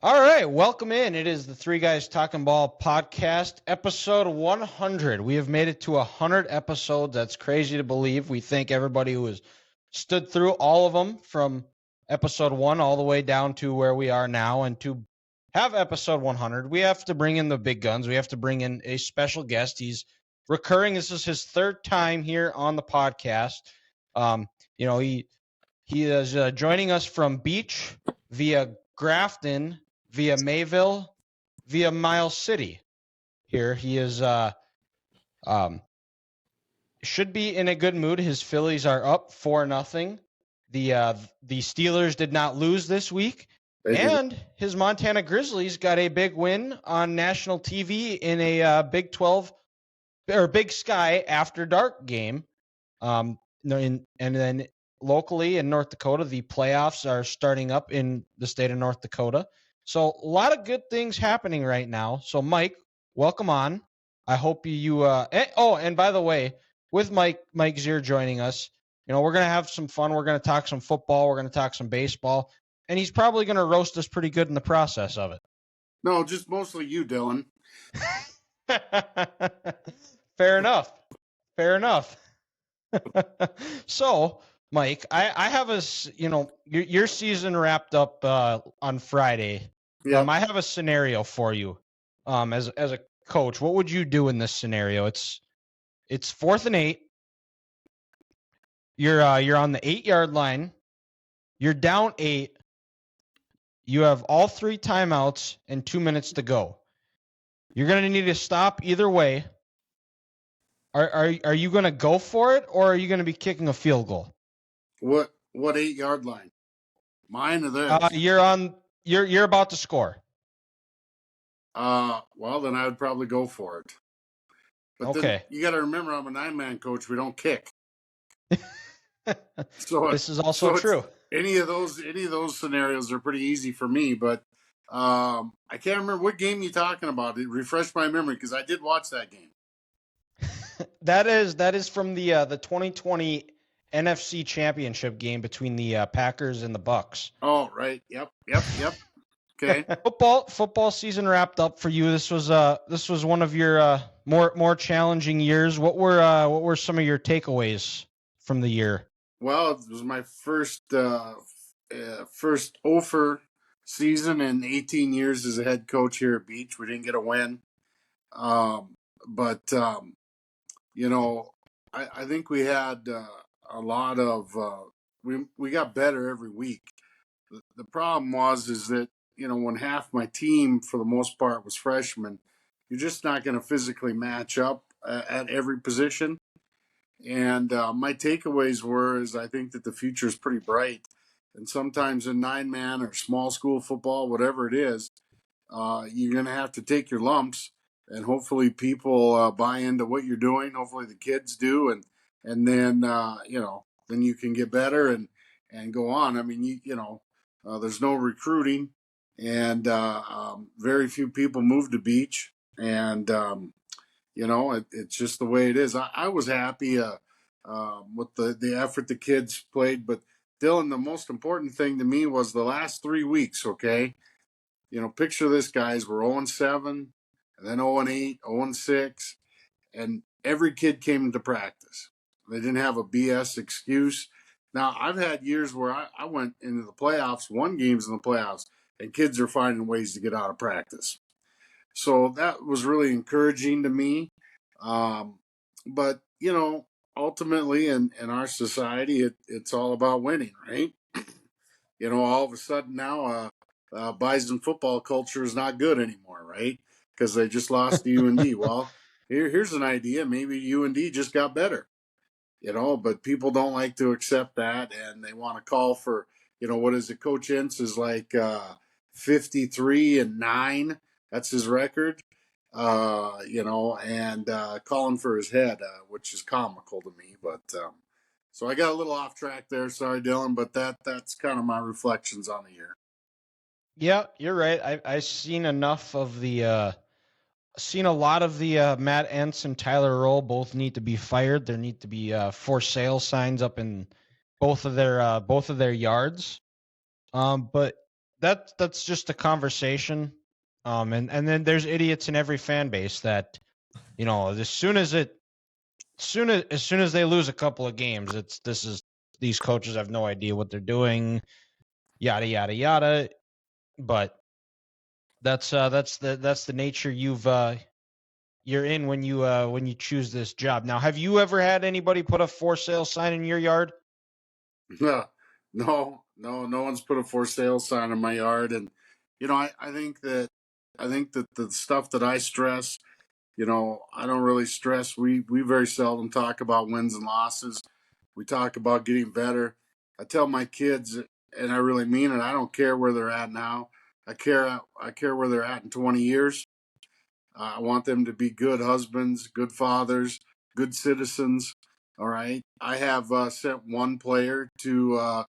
All right, welcome in. It is the Three Guys Talkin Ball Podcast, episode 100. We have made it to 100 episodes. That's crazy to believe. We thank everybody who has stood through all of them from episode 1 all the way down to where we are now. And to have episode 100, we have to bring in the big guns. We have to bring in a special guest. He's recurring. This is his third time here on the podcast. He is joining us from Beach via Grafton, via Mayville, via Miles City. Here he is. Should be in a good mood. His Phillies are up 4-0. The Steelers did not lose this week, and his Montana Grizzlies got a big win on national TV in a Big 12 or Big Sky After Dark game. And then locally in North Dakota, the playoffs are starting up in the state of North Dakota. So a lot of good things happening right now. So Mike, welcome on. I hope and by the way, with Mike Zier joining us, we're going to have some fun. We're going to talk some football. We're going to talk some baseball, and he's probably going to roast us pretty good in the process of it. No, just mostly you, Dylan. Fair enough. So, Mike, I have your season wrapped up on Friday. Yeah. I have a scenario for you. As a coach, what would you do in this scenario? It's 4th and 8. You're on the 8-yard line. You're down 8. You have all 3 timeouts and 2 minutes to go. You're going to need to stop either way. Are you going to go for it, or are you going to be kicking a field goal? What 8-yard line? Mine or theirs? You're about to score. Well, then I would probably go for it. But okay. Then you got to remember, I'm a 9-man coach. We don't kick. So this is also true. Any of those scenarios are pretty easy for me. But I can't remember what game you're talking about. It refreshed my memory because I did watch that game. That is from the 2020 NFC Championship game between the Packers and the Bucks. Oh, right. Yep. Okay. Football season wrapped up for you. This was one of your more challenging years. What were some of your takeaways from the year? Well, it was my first offer season in 18 years as a head coach here at Beach. We didn't get a win, but I think we had a lot of we got better every week. The problem is that when half my team for the most part was freshmen, you're just not going to physically match up at every position. And my takeaways is I think that the future is pretty bright. And sometimes in 9-man or small school football, whatever it is, you're going to have to take your lumps. And hopefully people buy into what you're doing. Hopefully the kids do. And then, then you can get better and go on. I mean, there's no recruiting. And very few people move to Beach. And it's just the way it is. I was happy with the effort the kids played. But, Dylan, the most important thing to me was the last 3 weeks, okay? Picture this, guys. We're 0-7, and then 0-8, 0-6, and every kid came into practice. They didn't have a BS excuse. Now, I've had years where I went into the playoffs, won games in the playoffs, and kids are finding ways to get out of practice. So that was really encouraging to me. But, ultimately in our society, it's all about winning, right? All of a sudden now Bison football culture is not good anymore, right? Because they just lost to UND. Well, here's an idea. Maybe UND just got better, but people don't like to accept that, and they want to call for, what is it? Coach Ince is like 53-9. That's his record, and calling for his head, which is comical to me. But so I got a little off track there. Sorry, Dylan, but that's kind of my reflections on the year. Yeah, you're right. I've seen enough of the seen a lot of the Matt Entz and Tyler Roll both need to be fired. There need to be for sale signs up in both of their yards. But that's just a conversation. And then there's idiots in every fan base that, as soon as they lose a couple of games, these coaches have no idea what they're doing, yada yada yada. But that's the nature you're in when you choose this job. Now, have you ever had anybody put a for sale sign in your yard? No, one's put a for sale sign in my yard. And, I think that the stuff that I stress, I don't really stress. We very seldom talk about wins and losses. We talk about getting better. I tell my kids, and I really mean it, I don't care where they're at now. I care where they're at in 20 years. I want them to be good husbands, good fathers, good citizens. All right. I have sent one player to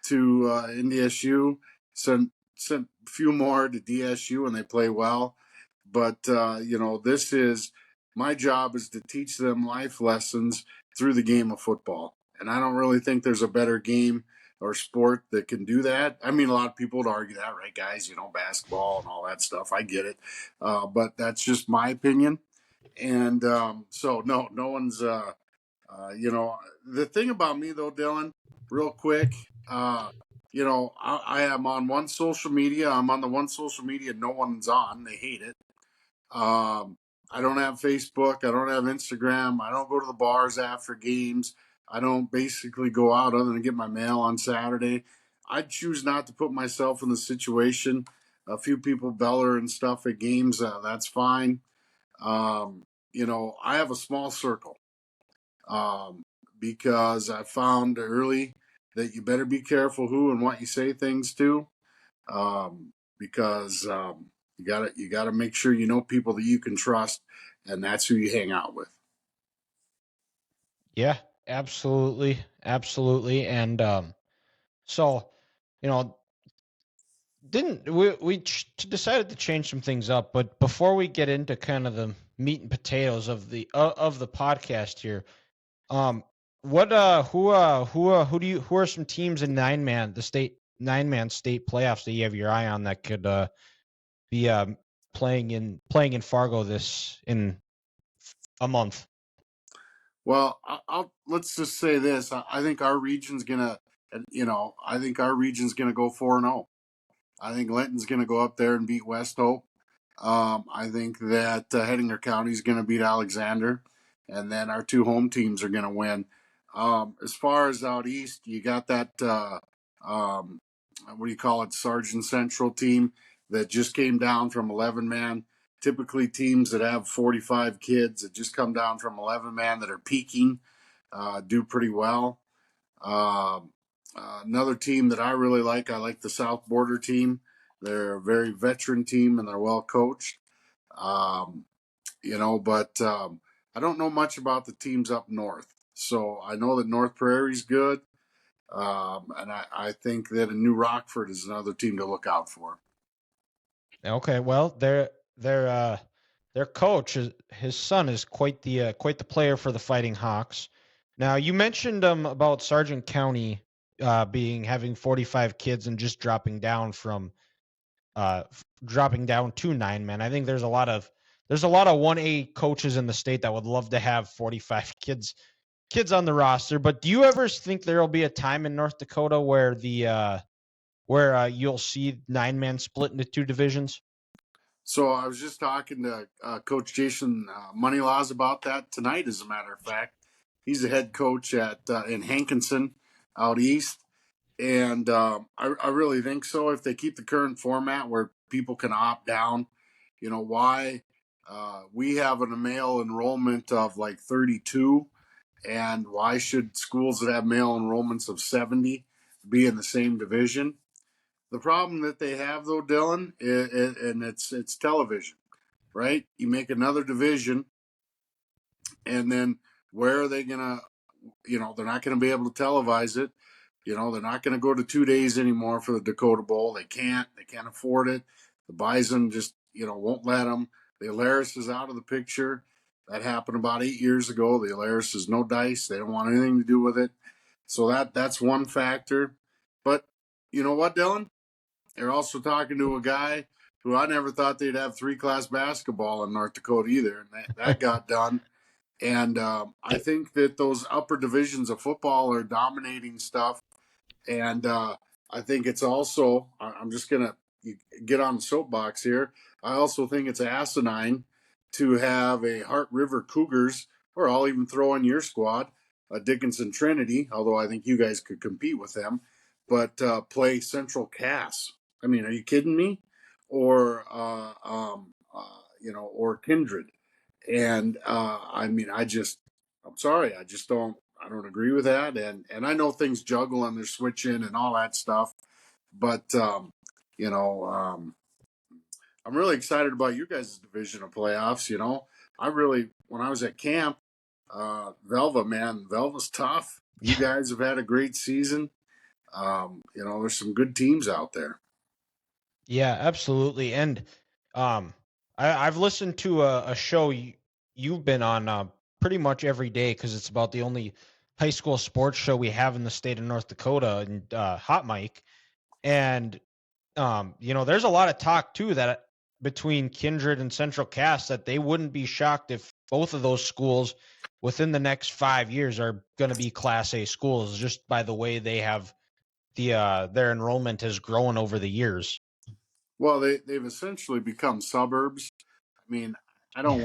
NDSU, sent a few more to DSU, and they play well. But this is my job is to teach them life lessons through the game of football, and I don't really think there's a better game or sport that can do that. I mean, a lot of people would argue that, right, guys? Basketball and all that stuff. I get it, but that's just my opinion. And so no one's. The thing about me though, Dylan, real quick. I am on one social media. I'm on the one social media no one's on. They hate it. I don't have Facebook. I don't have Instagram. I don't go to the bars after games. I don't basically go out other than get my mail on Saturday. I choose not to put myself in the situation. A few people beller and stuff at games. That's fine. I have a small circle because I found early that you better be careful who and what you say things to, because you gotta make sure you know people that you can trust, and that's who you hang out with. Yeah, absolutely, and so didn't we decided to change some things up, but before we get into kind of the meat and potatoes of the podcast here, who are some teams in the 9-man state playoffs that you have your eye on that could be playing in Fargo in a month? Well, let's just say this. I think our region's gonna, I think our region's gonna go 4-0. I think Linton's gonna go up there and beat West Hope. I think that Hettinger County is going to beat Alexander, and then our two home teams are going to win. As far as out east, you got that what do you call it, Sergeant Central team that just came down from 11-man. Typically, teams that have 45 kids that just come down from 11-man that are peaking do pretty well. Another team that I really like, I like the South Border team. They're a very veteran team and they're well coached. But I don't know much about the teams up north. So I know that North Prairie's good. And I think that a New Rockford is another team to look out for. Okay, well, their coach, his son is quite the player for the Fighting Hawks. Now, you mentioned about Sargent County having 45 kids and just dropping down to 9-man. I think there's a lot of 1A coaches in the state that would love to have 45 kids on the roster. But do you ever think there'll be a time in North Dakota where you'll see 9-man split into two divisions? So I was just talking to Coach Jason Moneylaws about that tonight, as a matter of fact. He's the head coach in Hankinson out east. And I really think so. If they keep the current format where people can opt down, why we have a male enrollment of like 32, and why should schools that have male enrollments of 70 be in the same division? The problem that they have, though, Dylan, and it's television, right? You make another division, and then where are they gonna? They're not going to be able to televise it. They're not going to go to 2 days anymore for the Dakota Bowl. They can't afford it. The Bison just, won't let them. The Alaris is out of the picture. That happened about 8 years ago. The Alaris is no dice. They don't want anything to do with it. So that's one factor. But you know what, Dylan? You're also talking to a guy who I never thought they'd have 3-class basketball in North Dakota either, and that got done. And I think that those upper divisions of football are dominating stuff. And I think it's also, I'm just going to get on the soapbox here. I also think it's asinine to have a Heart River Cougars, or I'll even throw in your squad, a Dickinson Trinity, although I think you guys could compete with them, but play Central Cass. I mean, are you kidding me? Or, or Kindred. And I mean, I'm sorry, I don't agree with that. And I know things juggle and they're switching and all that stuff, but you know, I'm really excited about you guys' division of playoffs. When I was at camp, Velva's tough. You guys have had a great season. There's some good teams out there. Yeah, absolutely. And I've listened to a show you've been on pretty much every day because it's about the only high school sports show we have in the state of North Dakota, and Hot Mike. And there's a lot of talk too that between Kindred and Central Cass that they wouldn't be shocked if both of those schools within the next 5 years are going to be Class A schools, just by the way they have their enrollment has grown over the years. Well, they've essentially become suburbs. I mean, I'm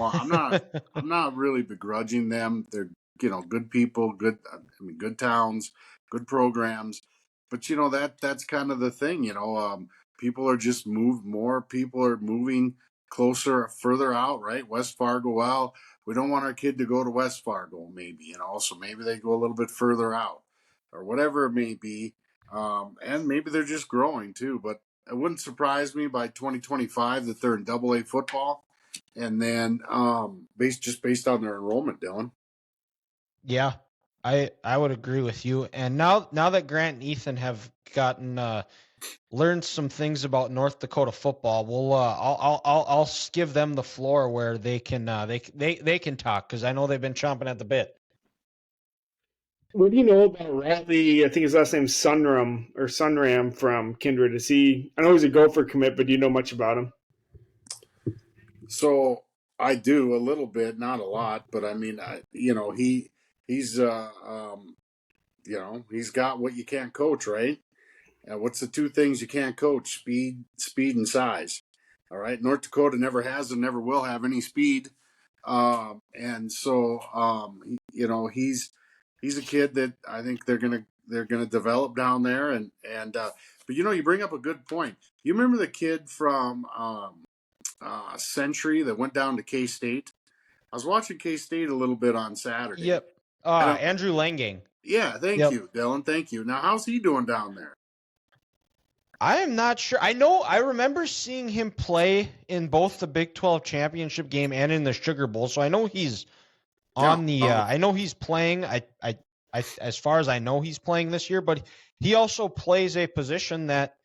not really begrudging them. They're, good people, good towns, good programs. But that's kind of the thing, people are just more people are moving closer, further out, right? West Fargo. Well, we don't want our kid to go to West Fargo, maybe, so maybe they go a little bit further out or whatever it may be. And maybe they're just growing too, but it wouldn't surprise me by 2025 that they're in AA football, and then based on their enrollment, Dylan. Yeah, I would agree with you. And now that Grant and Ethan have gotten learned some things about North Dakota football, we'll I'll give them the floor where they can they can talk, because I know they've been chomping at the bit. What do you know about Riley? I think his last name's Sunram from Kindred. I know he's a Gopher commit, but do you know much about him? So I do a little bit, not a lot, but I mean, he's he's got what you can't coach, right? What's the two things you can't coach? Speed, and size. All right. North Dakota never has and never will have any speed. And so, he's a kid that I think they're gonna develop down there. But you bring up a good point. You remember the kid from Century that went down to K-State? I was watching K-State a little bit on Saturday. Yep. Andrew Langang. Yeah, thank you, Dylan. Thank you. Now, how's he doing down there? I am not sure. I remember seeing him play in both the Big 12 championship game and in the Sugar Bowl, so I know he's on the. I know he's playing. I as far as I know, he's playing this year, but he also plays a position that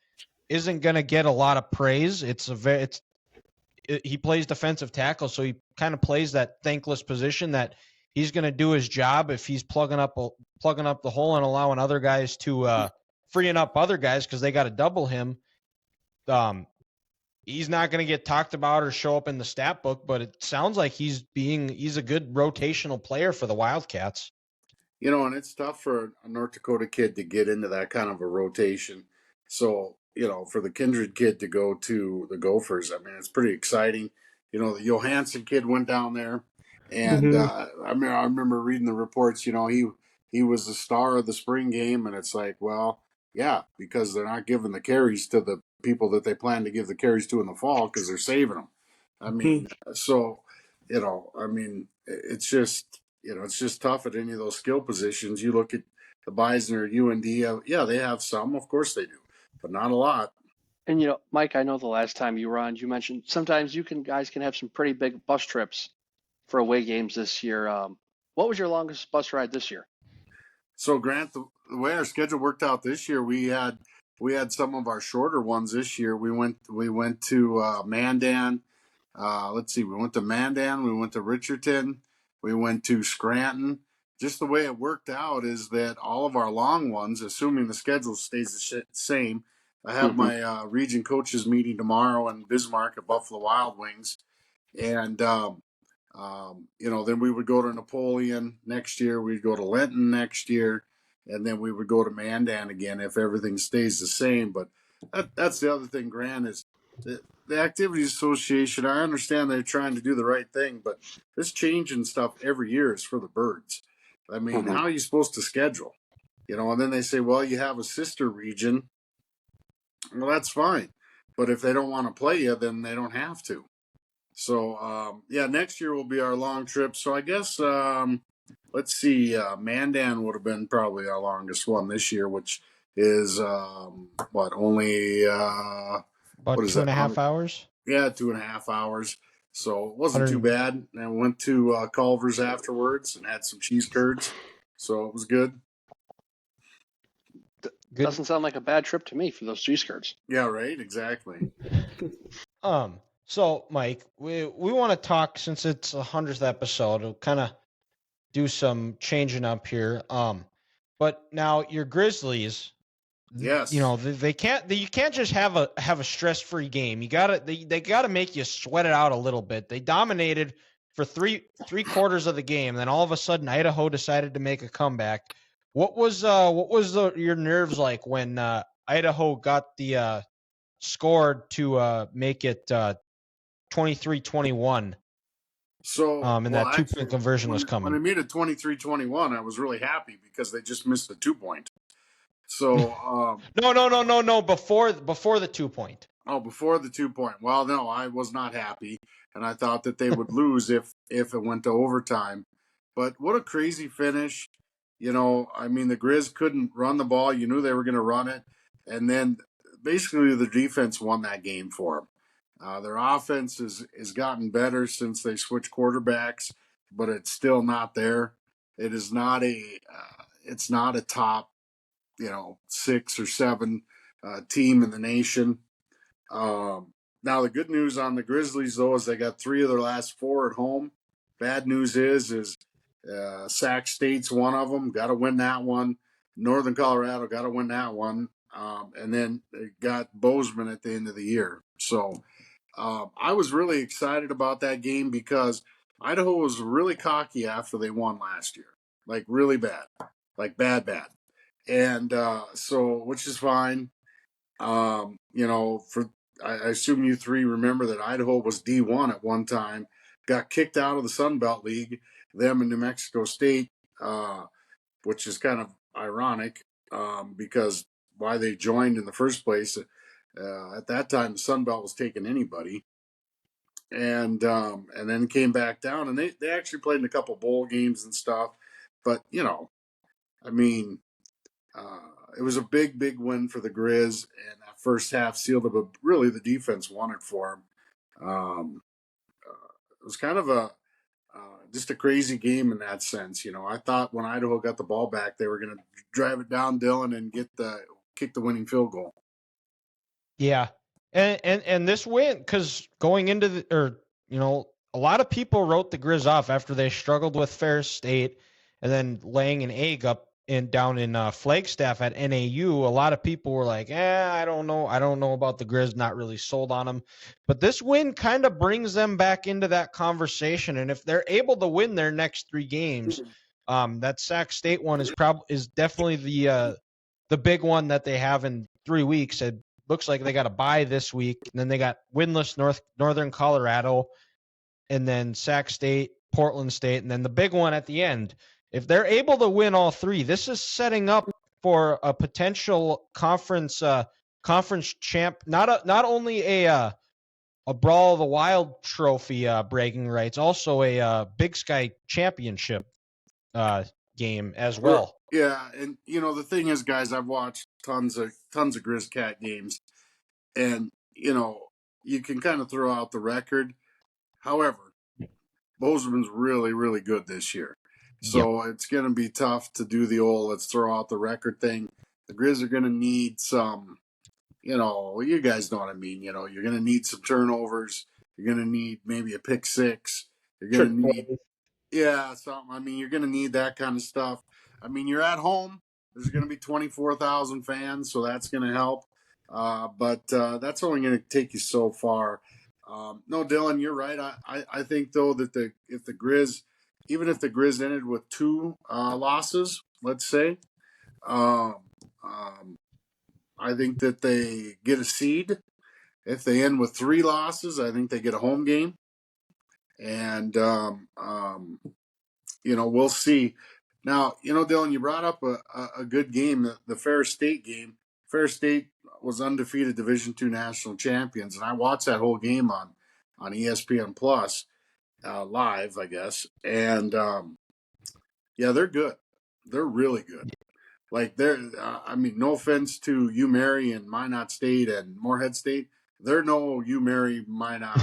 isn't going to get a lot of praise. He plays defensive tackle, so he kind of plays that thankless position that he's going to do his job if he's plugging up the hole and allowing other guys to freeing up other guys because they got to double him. He's not going to get talked about or show up in the stat book, but it sounds like he's a good rotational player for the Wildcats. And it's tough for a North Dakota kid to get into that kind of a rotation. So, for the Kindred kid to go to the Gophers, I mean, it's pretty exciting. The Johansson kid went down there, and I remember reading the reports. He was the star of the spring game, and it's like, well, yeah, because they're not giving the carries to the people that they plan to give the carries to in the fall because they're saving them. I mean, so, it's just, it's just tough at any of those skill positions. You look at the Bison or UND, yeah, they have some, of course they do, but not a lot. And, Mike, I know the last time you were on, you mentioned sometimes guys can have some pretty big bus trips for away games this year. What was your longest bus ride this year? So, Grant, the way our schedule worked out this year, we had some of our shorter ones this year. We went to Mandan. We went to Mandan. We went to Richardson. We went to Scranton. Just the way it worked out is that all of our long ones, assuming the schedule stays the same, I have my region coaches meeting tomorrow in Bismarck at Buffalo Wild Wings, and then we would go to Napoleon next year. We'd go to Lenton next year, and then we would go to Mandan again if everything stays the same. But that's the other thing, Grant, is the Activities Association. I understand they're trying to do the right thing, but this changing stuff every year is for the birds. I mean, how are you supposed to schedule? And then they say, well, you have a sister region. Well, that's fine. But if they don't want to play you, then they don't have to. So, next year will be our long trip. So I guess, let's see, Mandan would have been probably our longest one this year, which is, only, About what is 2.5 hours? Yeah, 2.5 hours. So it wasn't too bad. And went to Culver's afterwards and had some cheese curds. So it was good. Doesn't sound like a bad trip to me for those cheese curds. Yeah, right. Exactly. So Mike, we want to talk, since it's the 100th episode, we'll kind of do some changing up here. But now your Grizzlies, yes, they can't. You can't just have a stress-free game. They gotta make you sweat it out a little bit. They dominated for three quarters of the game, then all of a sudden Idaho decided to make a comeback. What was your nerves like when Idaho got the scored to make it 23-21? So and that 2-point conversion was coming. When they made it 23-21, I was really happy because they just missed the 2-point. So no, before the 2-point. Oh, before the 2-point. Well, no, I was not happy, and I thought that they would lose if it went to overtime. But what a crazy finish. The Grizz couldn't run the ball. You knew they were going to run it. And then basically the defense won that game for them. Their offense has gotten better since they switched quarterbacks, but it's still not there. It is not it's not a top, 6 or 7 team in the nation. Now the good news on the Grizzlies, though, is they got 3 of their last 4 at home. Bad news is Sac State's one of them. Got to win that one. Northern Colorado got to win that one. And then they got Bozeman at the end of the year. So I was really excited about that game because Idaho was really cocky after they won last year. Like really bad. Like bad. And which is fine. I assume you 3 remember that Idaho was D1 at one time, got kicked out of the Sun Belt League, them and New Mexico State, which is kind of ironic because why they joined in the first place. At that time, the Sun Belt was taking anybody. And then came back down, and they actually played in a couple bowl games and stuff. But, it was a big win for the Grizz, and that first half sealed it, but really the defense won it for them. It was kind of just a crazy game in that sense. I thought when Idaho got the ball back, they were going to drive it down Dillon and kick the winning field goal. Yeah, and this win, because going into a lot of people wrote the Grizz off after they struggled with Ferris State, and then laying an egg up down in Flagstaff at NAU. A lot of people were like, I don't know about the Grizz, not really sold on them. But this win kind of brings them back into that conversation. And if they're able to win their next 3 games, that Sac State one is definitely the big one that they have in 3 weeks. It looks like they got a bye this week, and then they got winless Northern Colorado, and then Sac State, Portland State, and then the big one at the end. If they're able to win all 3, this is setting up for a potential conference champ. Not only a Brawl of the Wild trophy bragging rights, also a Big Sky championship game as well. Yeah, and the thing is, guys, I've watched tons of Grizz Cat games, and you can kind of throw out the record. However, Bozeman's really, really good this year. So It's going to be tough to do the old let's throw out the record thing. The Grizz are going to need some, you guys know what I mean. You're going to need some turnovers. You're going to need maybe a pick 6. You're going to need, something. You're going to need that kind of stuff. You're at home. There's going to be 24,000 fans, so that's going to help. But that's only going to take you so far. No, Dylan, you're right. I think though that if the Grizz, even if the Grizz ended with 2 losses, let's say, um, I think that they get a seed. If they end with 3 losses, I think they get a home game. And we'll see. Now, Dylan, you brought up a good game, the Ferris State game. Ferris State was undefeated Division II national champions, and I watched that whole game on ESPN Plus live, I guess. And yeah, they're good. They're really good. Like no offense to UMary and Minot State and Morehead State, they're no UMary Minot.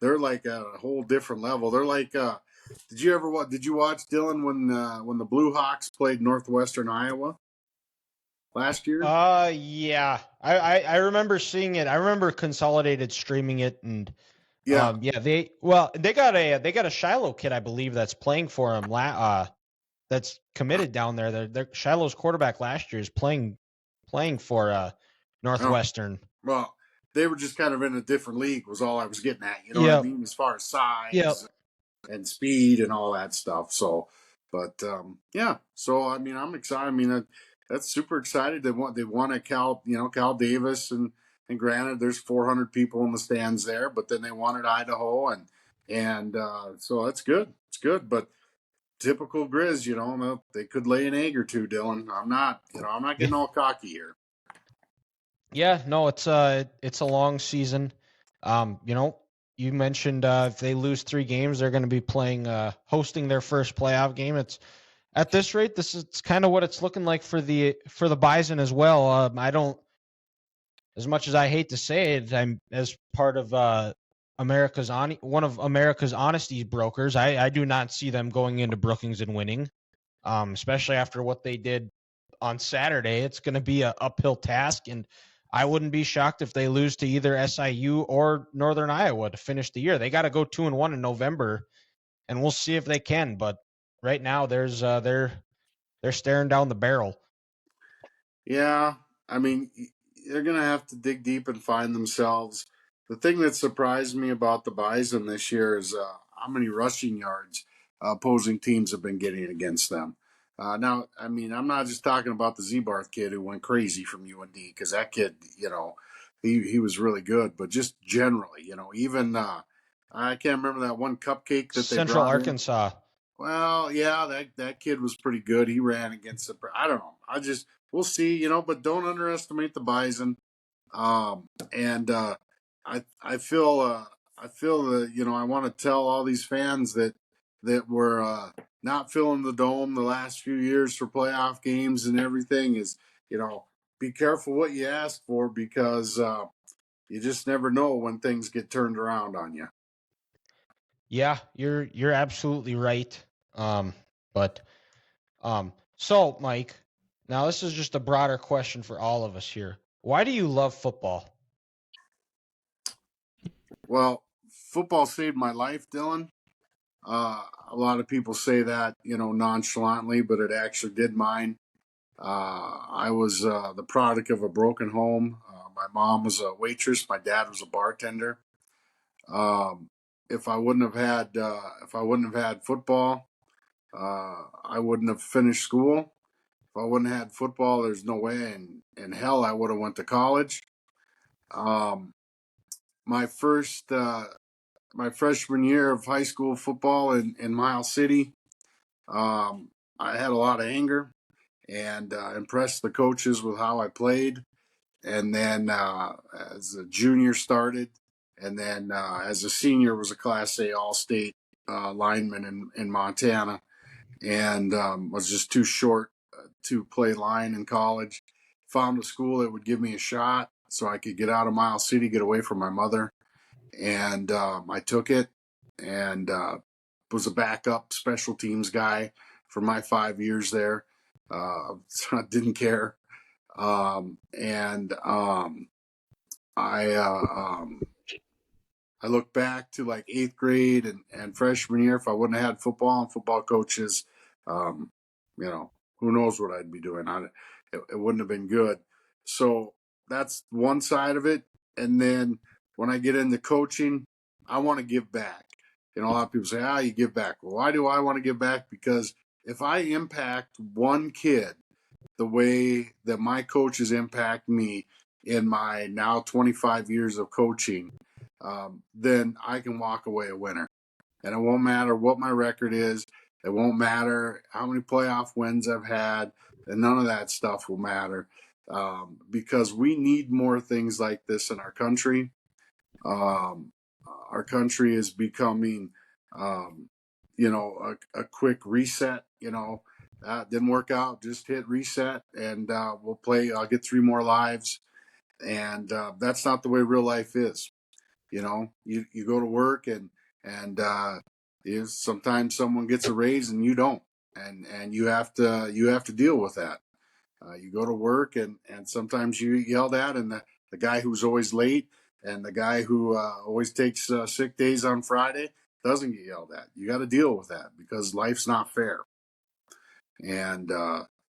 They're like a whole different level. They're like, did you watch Dylan when the Blue Hawks played Northwestern Iowa last year? Yeah, I remember seeing it. I remember Consolidated streaming it, and yeah, they got a Shiloh kid, I believe, that's playing for him. That's committed down there. They're Shiloh's quarterback last year is playing for Northwestern. Well, they were just kind of in a different league, was all I was getting at. You know what I mean? As far as size and speed and all that stuff. So, but yeah. So I'm excited. That's super excited. They won at Cal Davis, and granted, there's 400 people in the stands there, but then they won at Idaho, and so that's good. It's good, but typical Grizz, they could lay an egg or two, Dylan. I'm not getting all cocky here. Yeah, no, it's a long season. You mentioned if they lose 3 games, they're going to be hosting their first playoff game. It's at this rate, it's kind of what it's looking like for the Bison as well. I don't, as much as I hate to say it, I'm as part of one of America's honesty brokers. I do not see them going into Brookings and winning, especially after what they did on Saturday. It's going to be an uphill task, and I wouldn't be shocked if they lose to either SIU or Northern Iowa to finish the year. They got to go 2-1 in November, and we'll see if they can. But right now, they're staring down the barrel. Yeah, they're going to have to dig deep and find themselves. The thing that surprised me about the Bison this year is how many rushing yards opposing teams have been getting against them. Now, I'm not just talking about the Z-Barth kid who went crazy from UND, because that kid, he was really good. But just generally, even I can't remember that one cupcake that Central they brought Arkansas. In. Well, yeah, that kid was pretty good. He ran against the. I don't know. We'll see, but don't underestimate the Bison. And I feel that I want to tell all these fans that were not filling the dome the last few years for playoff games and everything is, be careful what you ask for, because you just never know when things get turned around on you. Yeah, you're absolutely right. So Mike, now this is just a broader question for all of us here. Why do you love football? Well, football saved my life, Dylan. A lot of people say that, nonchalantly, but it actually did mine. I was the product of a broken home. My mom was a waitress. My dad was a bartender. If I wouldn't have had football, I wouldn't have finished school. If I wouldn't have had football, there's no way in hell I would have went to college. My freshman year of high school football in Miles City, I had a lot of anger and impressed the coaches with how I played. And then as a junior started, and then as a senior was a Class A All-State lineman in Montana, and was just too short to play line in college. Found a school that would give me a shot so I could get out of Miles City, get away from my mother. And I took it, and was a backup special teams guy for my 5 years there. So I didn't care. I look back to like 8th grade and freshman year. If I wouldn't have had football and football coaches, who knows what I'd be doing. It wouldn't have been good. So that's one side of it. And then when I get into coaching, I want to give back. A lot of people say, you give back. Well, why do I want to give back? Because if I impact one kid the way that my coaches impact me in my now 25 years of coaching, then I can walk away a winner. And it won't matter what my record is. It won't matter how many playoff wins I've had. And none of that stuff will matter, because we need more things like this in our country. Our country is becoming, a quick reset. Didn't work out, just hit reset, and we'll play. I'll get 3 more lives. And that's not the way real life is. You go to work and sometimes someone gets a raise and you don't, and you have to deal with that. You go to work and sometimes you yelled at, and the guy who's always late and the guy who always takes sick days on Friday doesn't get yelled at. You got to deal with that because life's not fair. And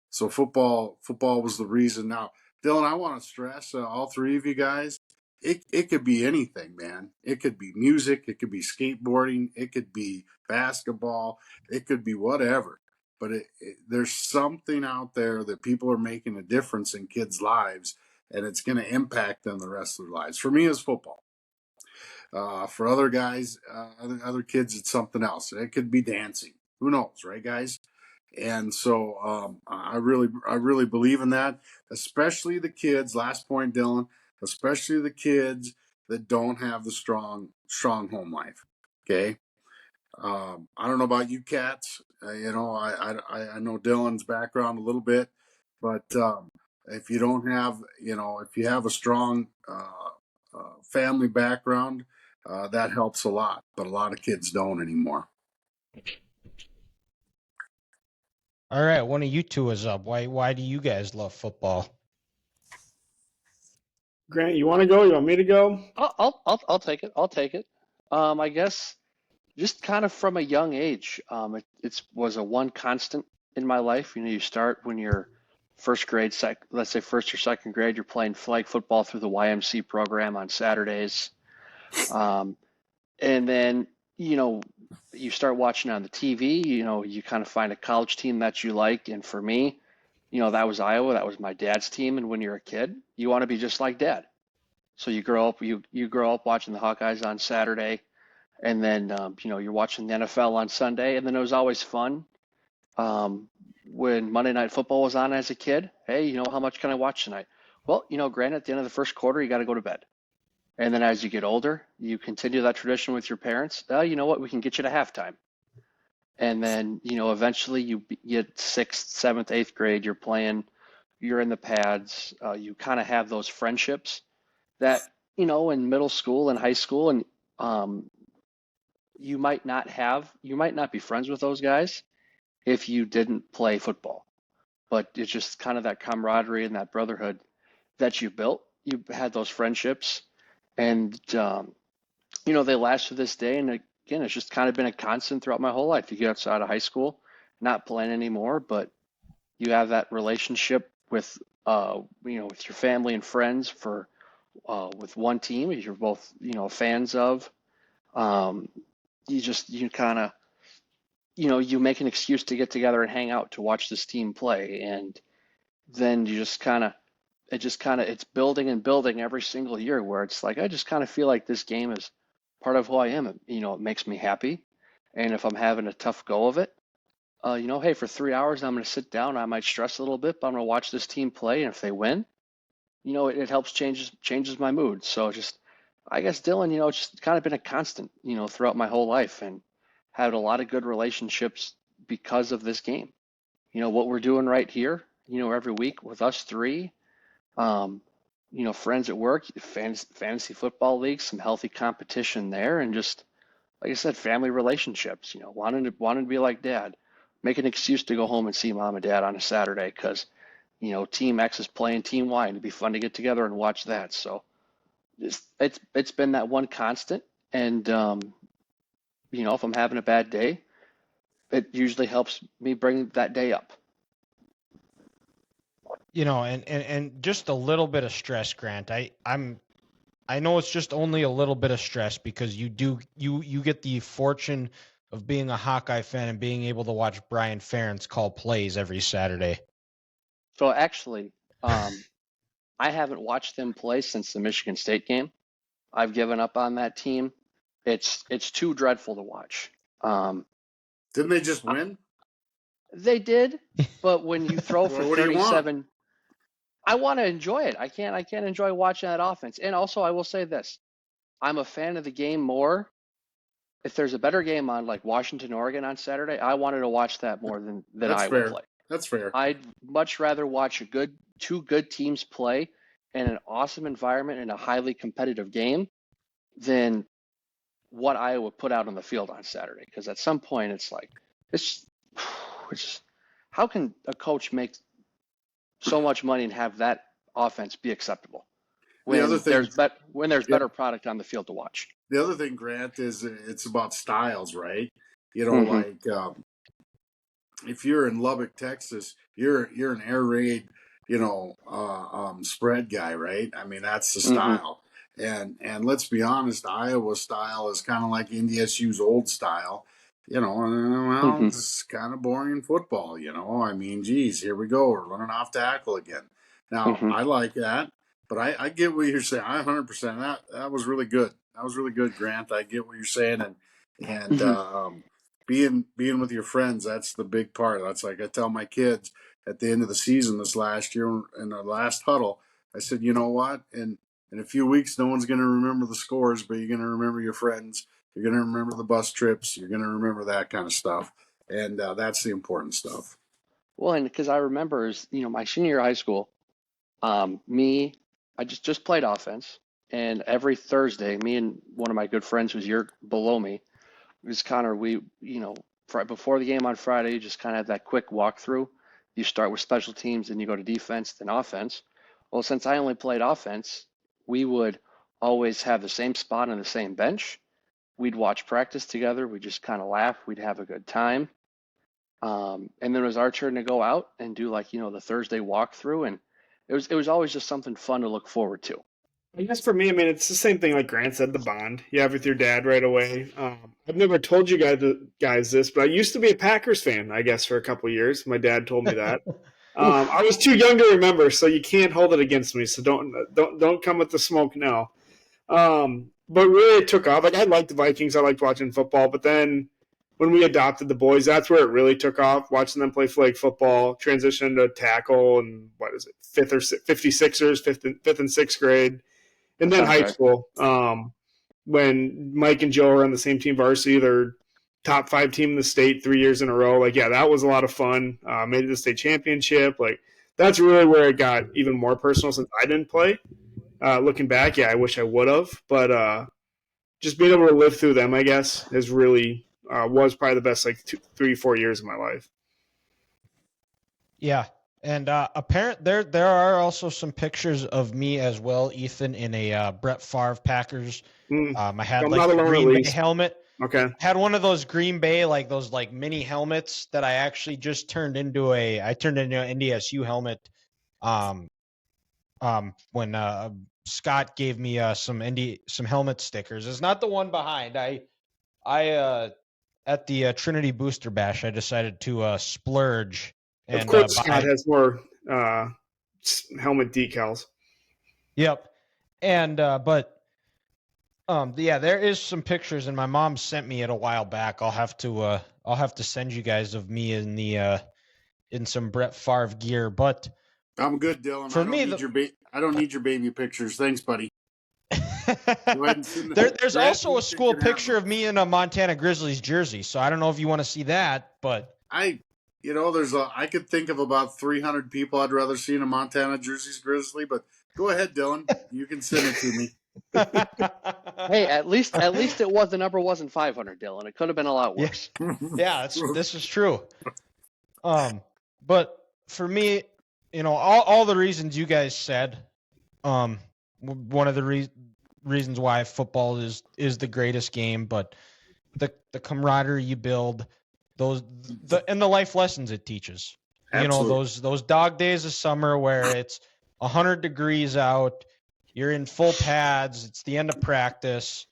so football was the reason. Now, Dylan, I want to stress all 3 of you guys. It could be anything, man. It could be music. It could be skateboarding. It could be basketball. It could be whatever. But there's something out there that people are making a difference in kids' lives, and it's going to impact them the rest of their lives. For me, it's football. For other guys, other kids, it's something else. It could be dancing. Who knows, right, guys? And so I really believe in that, especially the kids. Last point, Dylan, especially the kids that don't have the strong home life. Okay. I don't know about you cats. I know Dylan's background a little bit, but if you don't have, if you have a strong family background, that helps a lot. But a lot of kids don't anymore. All right, one of you two is up. Why do you guys love football? Grant, you want to go? You want me to go? I'll take it. I'll take it. I guess just kind of from a young age, it was a one constant in my life. You start when you're first grade, let's say first or second grade, you're playing flag football through the YMC program on Saturdays. And then, you start watching on the TV, you kind of find a college team that you like. And for me, that was Iowa. That was my dad's team. And when you're a kid, you want to be just like dad. So you grow up watching the Hawkeyes on Saturday, and then you're watching the NFL on Sunday. And then it was always fun when Monday Night Football was on as a kid. Hey, how much can I watch tonight? Well, granted, at the end of the first quarter, you got to go to bed. And then as you get older, you continue that tradition with your parents. You know what? We can get you to halftime. And then, eventually you get 6th, 7th, 8th grade, you're playing, you're in the pads. You kind of have those friendships that, in middle school and high school, and you might not be friends with those guys if you didn't play football. But it's just kind of that camaraderie and that brotherhood that you built. You had those friendships. And, they last to this day. And again, it's just kind of been a constant throughout my whole life. You get outside of high school, not playing anymore, but you have that relationship with, with your family and friends with one team you're both, fans of. You kind of, you make an excuse to get together and hang out to watch this team play. And then you just kind of, it's building and building every single year where it's like, I just kind of feel like this game is part of who I am. It makes me happy. And if I'm having a tough go of it, hey, for 3 hours, I'm going to sit down. I might stress a little bit, but I'm going to watch this team play. And if they win, it helps changes my mood. So I guess, Dylan, it's just kind of been a constant, throughout my whole life, and had a lot of good relationships because of this game. What we're doing right here, every week with us 3, friends at work, fantasy football leagues, some healthy competition there, and just, like I said, family relationships, wanting to be like dad, make an excuse to go home and see mom and dad on a Saturday because, team X is playing team Y, and it'd be fun to get together and watch that. So it's been that one constant. And, if I'm having a bad day, it usually helps me bring that day up. and just a little bit of stress, Grant. I know it's just only a little bit of stress because you get the fortune of being a Hawkeye fan and being able to watch Brian Ferentz call plays every Saturday. So actually, I haven't watched them play since the Michigan State game. I've given up on that team. It's too dreadful to watch. Didn't they just win? They did, but when you throw for Well, what do you want? 37, I want to enjoy it. I can't enjoy watching that offense. And also, I will say this: I'm a fan of the game more. If there's a better game on, like Washington, Oregon on Saturday, I wanted to watch that more than That's Iowa fair. play. That's fair. I'd much rather watch two good teams play in an awesome environment in a highly competitive game than what Iowa put out on the field on Saturday. Because at some point, it's like, it's how can a coach make so much money and have that offense be acceptable when there's better product on the field to watch? The other thing, Grant, is it's about styles, right? Like if you're in Lubbock, Texas, you're an air raid, spread guy, right? I mean, that's the style. And let's be honest, Iowa's style is kind of like NDSU's old style. It's kind of boring football, I mean, geez, here we go. We're running off tackle again. Now, I like that, but I get what you're saying. I 100%. That was really good. That was really good, Grant. I get what you're saying. And being with your friends, that's the big part. That's like I tell my kids at the end of the season this last year in our last huddle, I said, you know what? In a few weeks, no one's going to remember the scores, but you're going to remember your friends. You're going to remember the bus trips. You're going to remember that kind of stuff. And that's the important stuff. Well, and because I remember, my senior year of high school, I just played offense. And every Thursday, me and one of my good friends who's a year below me, was Connor, before the game on Friday, you just kind of have that quick walkthrough. You start with special teams, then you go to defense, then offense. Well, since I only played offense, we would always have the same spot on the same bench. We'd watch practice together. We'd just kind of laugh. We'd have a good time. And then it was our turn to go out and do the Thursday walkthrough. And it was always just something fun to look forward to. I guess for me, it's the same thing like Grant said, the bond you have with your dad right away. I've never told you guys this, but I used to be a Packers fan, I guess, for a couple of years. My dad told me that. I was too young to remember, so you can't hold it against me. So don't come with the smoke now. But really, it took off. I liked the Vikings. I liked watching football. But then when we adopted the boys, that's where it really took off. Watching them play flag football, transition to tackle, and 56ers, fifth and sixth grade. And then high school, when Mike and Joe are on the same team varsity, they're top 5 team in the state 3 years in a row. That was a lot of fun. Made it to the state championship. That's really where it got even more personal since I didn't play. Looking back, I wish I would have. But just being able to live through them, I guess, is really was probably the best 3-4 years of my life. Yeah. And there are also some pictures of me as well, Ethan, in a Brett Favre Packers. I had a Green Bay helmet. Okay. I had one of those Green Bay those mini helmets that I actually just turned into an NDSU helmet. When Scott gave me some helmet stickers. It's not the one behind. I at the Trinity Booster Bash, I decided to splurge. And, of course, Scott has more helmet decals. Yep, and there is some pictures, and my mom sent me it a while back. I'll have to send you guys of me in some Brett Favre gear. But I'm good, Dylan. I don't need your baby pictures. Thanks, buddy. There's also a school picture of me in a Montana Grizzlies jersey, so I don't know if you want to see that, but I could think of about 300 people I'd rather see in a Montana Jersey's Grizzly, but go ahead, Dylan. You can send it to me. Hey, at least the number wasn't 500, Dylan. It could have been a lot worse. Yeah, this is true. But for me, all the reasons you guys said, one of the reasons why football is the greatest game, but the camaraderie you build, and the life lessons it teaches. Absolutely. those dog days of summer where it's 100 degrees out, you're in full pads, it's the end of practice,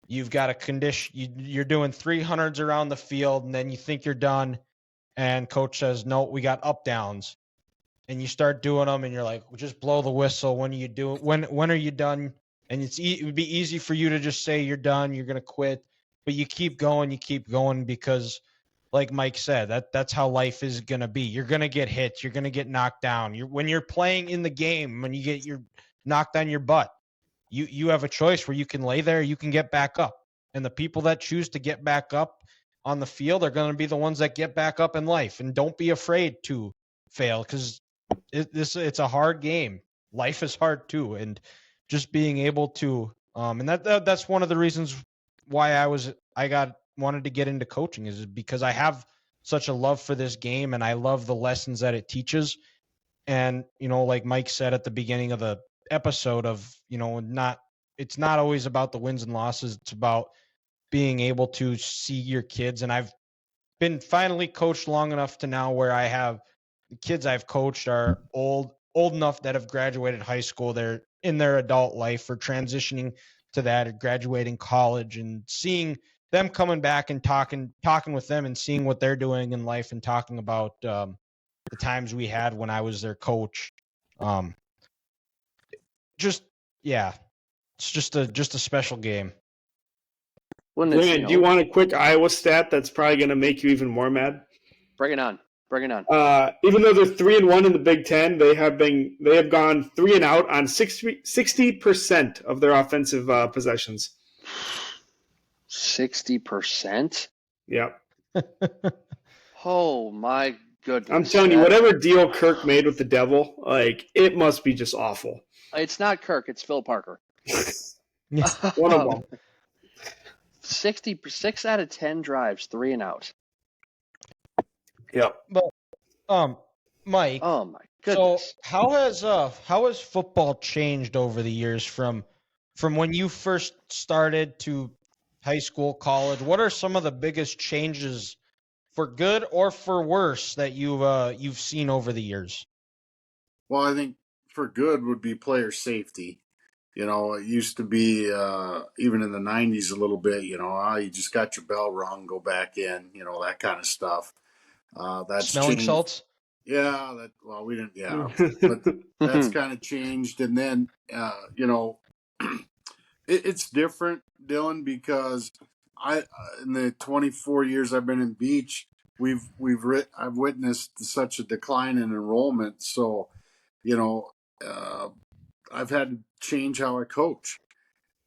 you've got a condition, you're doing 300s around the field, and then you think you're done, and coach says, no, we got up downs. And you start doing them, and you're like, well, just blow the whistle. When are you doing? When are you done? And it would be easy for you to just say you're done, you're gonna quit, but you keep going because, like Mike said, that's how life is gonna be. You're gonna get hit, you're gonna get knocked down. When you're playing in the game, when you get your knocked on your butt, you have a choice where you can lay there, you can get back up, and the people that choose to get back up on the field are going to be the ones that get back up in life. And don't be afraid to fail, because it's a hard game. Life is hard too, and just being able to and that's one of the reasons why I wanted to get into coaching, is because I have such a love for this game, and I love the lessons that it teaches. And like Mike said at the beginning of the episode, of it's not always about the wins and losses, it's about being able to see your kids. And I've been finally coached long enough to now where I have the kids I've coached are old enough that have graduated high school. They're in their adult life or transitioning to that, or graduating college, and seeing them coming back and talking with them and seeing what they're doing in life, and talking about the times we had when I was their coach. It's just a special game. Grant, do you want a quick Iowa stat that's probably going to make you even more mad? Bring it on. Even though they're 3-1 in the Big Ten, they have gone 3 and out on 60% of their offensive possessions. 60%? Yep. Oh my goodness! I'm telling you, whatever deal Kirk made with the devil, it must be just awful. It's not Kirk; it's Phil Parker. One of them. 6 out of 10 drives, 3 and out. Yep. But Mike. Oh my goodness. So how has football changed over the years from when you first started to high school, college? What are some of the biggest changes, for good or for worse, that you've seen over the years? Well, I think for good would be player safety. It used to be, even in the 90s a little bit, you just got your bell rung, go back in, that kind of stuff. That's smelling changed. salts? Yeah, we didn't, but that's kind of changed. And then, it's different, Dylan, because in the 24 years I've been in Beach, I've witnessed such a decline in enrollment. So, I've had to change how I coach.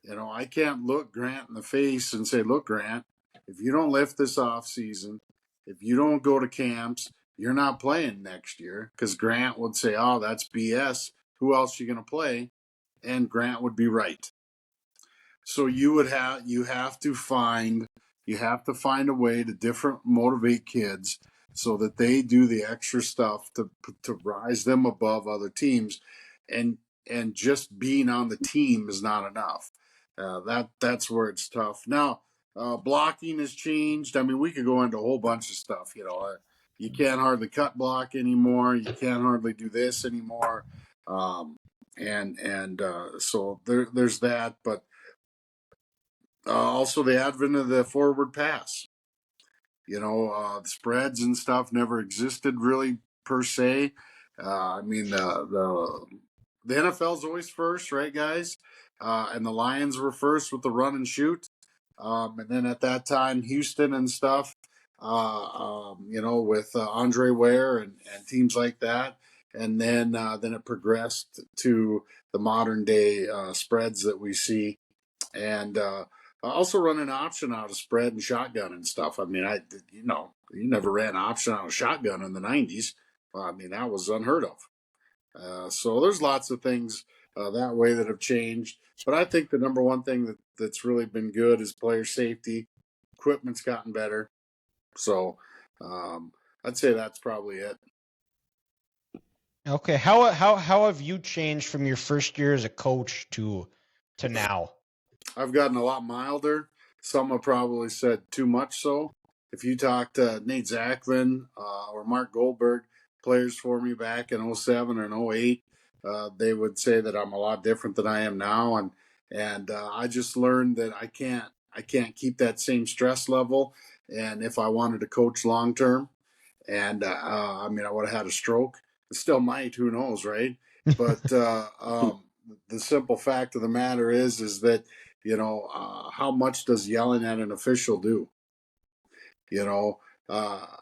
I can't look Grant in the face and say, look, Grant, if you don't lift this off season, if you don't go to camps, you're not playing next year. Because Grant would say, oh, that's BS. Who else are you going to play? And Grant would be right. So you have to find a way to motivate kids so that they do the extra stuff to rise them above other teams. And just being on the team is not enough. That's where it's tough. Now, blocking has changed. I mean, we could go into a whole bunch of stuff. You can't hardly cut block anymore. You can't hardly do this anymore. So there's that. But also the advent of the forward pass. The spreads and stuff never existed really per se. The NFL's always first, right, guys? And the Lions were first with the run and shoot. And then at that time, Houston and stuff, with Andre Ware and teams like that. And then it progressed to the modern day spreads that we see. And also run an option out of spread and shotgun and stuff. I mean, you never ran option out of shotgun in the 90s. That was unheard of. So there's lots of things that way that have changed. But I think the number one thing that's really been good is player safety. Equipment's gotten better. So I'd say that's probably it. Okay. How have you changed from your first year as a coach to now? I've gotten a lot milder. Some have probably said too much so. If you talk to Nate Zachlin or Mark Goldberg, players for me back in 07 and 08, they would say that I'm a lot different than I am now. And I just learned that I can't keep that same stress level. And if I wanted to coach long term, and I mean, I would have had a stroke. I still might, who knows, right? But the simple fact of the matter is that, how much does yelling at an official do?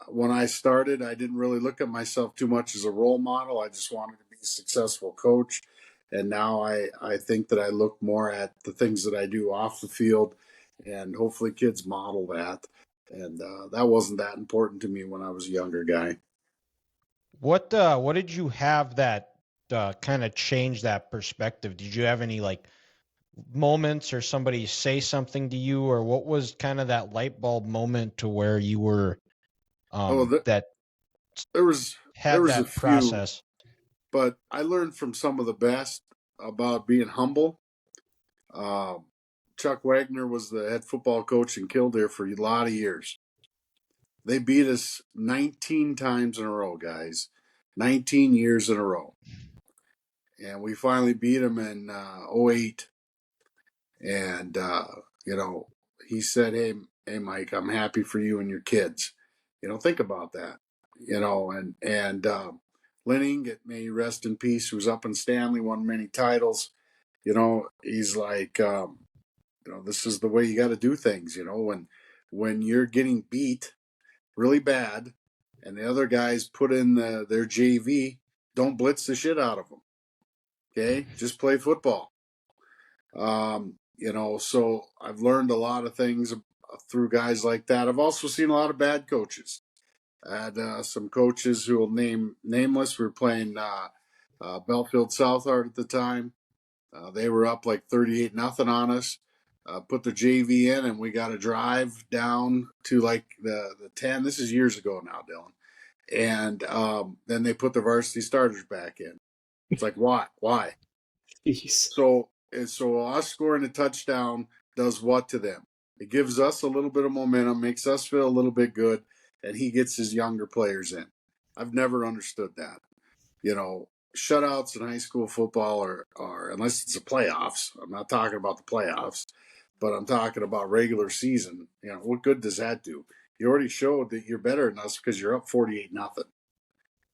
When I started, I didn't really look at myself too much as a role model. I just wanted to be a successful coach. And now I think that I look more at the things that I do off the field, and hopefully kids model that. And that wasn't that important to me when I was a younger guy. What did you have that kind of change that perspective? Did you have any like moments or somebody say something to you, or what was kind of that light bulb moment to where you were that there was had a that few, process? but I learned from some of the best about being humble. Chuck Wagner was the head football coach in Kildare for a lot of years. They beat us 19 times in a row, guys. 19 years in a row. And we finally beat them in 08. And, he said, hey, Mike, I'm happy for you and your kids. Think about that. And Linning, may he rest in peace, who was up in Stanley, won many titles. He's like, this is the way you got to do things. When you're getting beat really bad and the other guys put in their JV, don't blitz the shit out of them. Okay, just play football. So I've learned a lot of things through guys like that. I've also seen a lot of bad coaches. I had some coaches who will name nameless. We were playing Belfield Southard at the time. They were up like 38-0 on us. Put the JV in, and we got a drive down to like the 10. This is years ago now, Dylan. And then they put the varsity starters back in. It's like, why? Jeez. So us scoring a touchdown does what to them? It gives us a little bit of momentum, makes us feel a little bit good, and he gets his younger players in. I've never understood that. Shutouts in high school football are unless it's the playoffs. I'm not talking about the playoffs, but I'm talking about regular season. What good does that do? You already showed that you're better than us because you're up 48-0.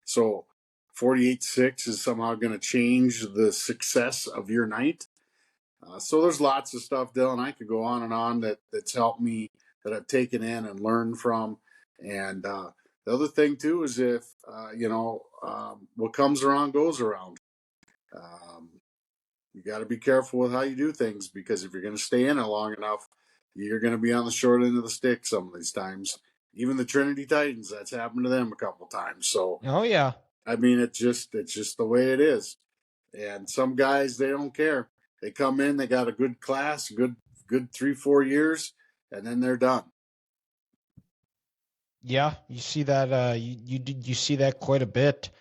So 48-6 is somehow going to change the success of your night. So there's lots of stuff, Dylan. I could go on and on that's helped me, that I've taken in and learned from. And the other thing, too, is if, what comes around goes around. You got to be careful with how you do things, because if you're going to stay in it long enough, you're going to be on the short end of the stick some of these times. Even the Trinity Titans, that's happened to them a couple times. So, oh yeah, I mean, it's just the way it is. And some guys, they don't care. They come in, they got a good class, good 3-4 years, and then they're done. Yeah, you see that. You see that quite a bit.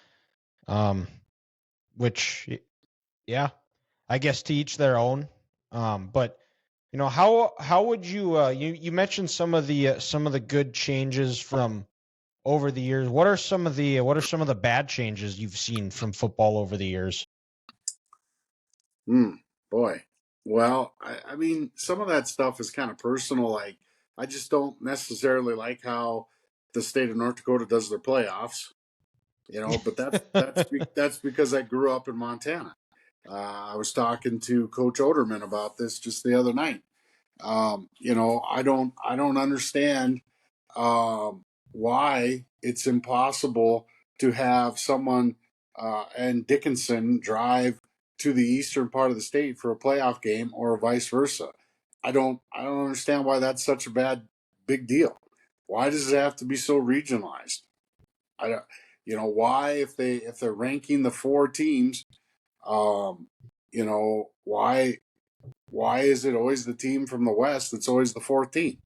Which, yeah, I guess to each their own. But how would you you mentioned some of the good changes from over the years. What are some of the bad changes you've seen from football over the years? Boy. Well, I mean, some of that stuff is kind of personal. Like, I just don't necessarily like how the state of North Dakota does their playoffs. But that's because I grew up in Montana. I was talking to Coach Oderman about this just the other night. I don't understand why it's impossible to have someone and Dickinson drive to the eastern part of the state for a playoff game, or vice versa. I don't understand why that's such a big deal. Why does it have to be so regionalized? I don't, why, if they're ranking the 4 teams, why is it always the team from the West that's always the 4th team?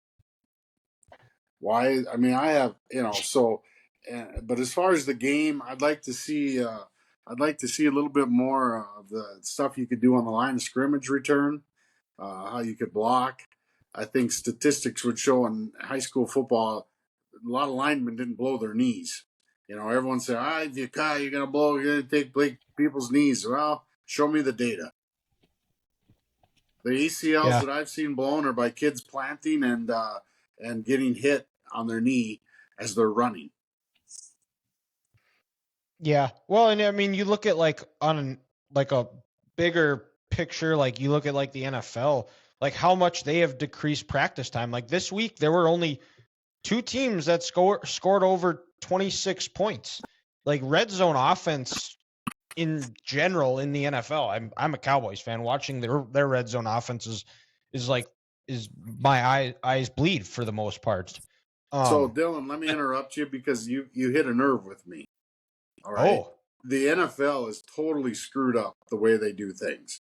Why? I mean, I have, but as far as the game, I'd like to see a little bit more of the stuff you could do on the line of scrimmage return, how you could block. I think statistics would show in high school football, a lot of linemen didn't blow their knees. everyone say, if you're going to take people's knees. Well, show me the data. The ACLs that I've seen blown are by kids planting and getting hit on their knee as they're running. Yeah. Well, and I mean, you look at on a bigger picture, you look at the NFL, how much they have decreased practice time. Like this week, there were only 2 teams that scored over 26 points. Like red zone offense in general in the NFL. I'm a Cowboys fan. Watching their red zone offense is my eyes bleed for the most part. So Dylan, let me interrupt you because you hit a nerve with me. All right. Oh. The NFL is totally screwed up the way they do things.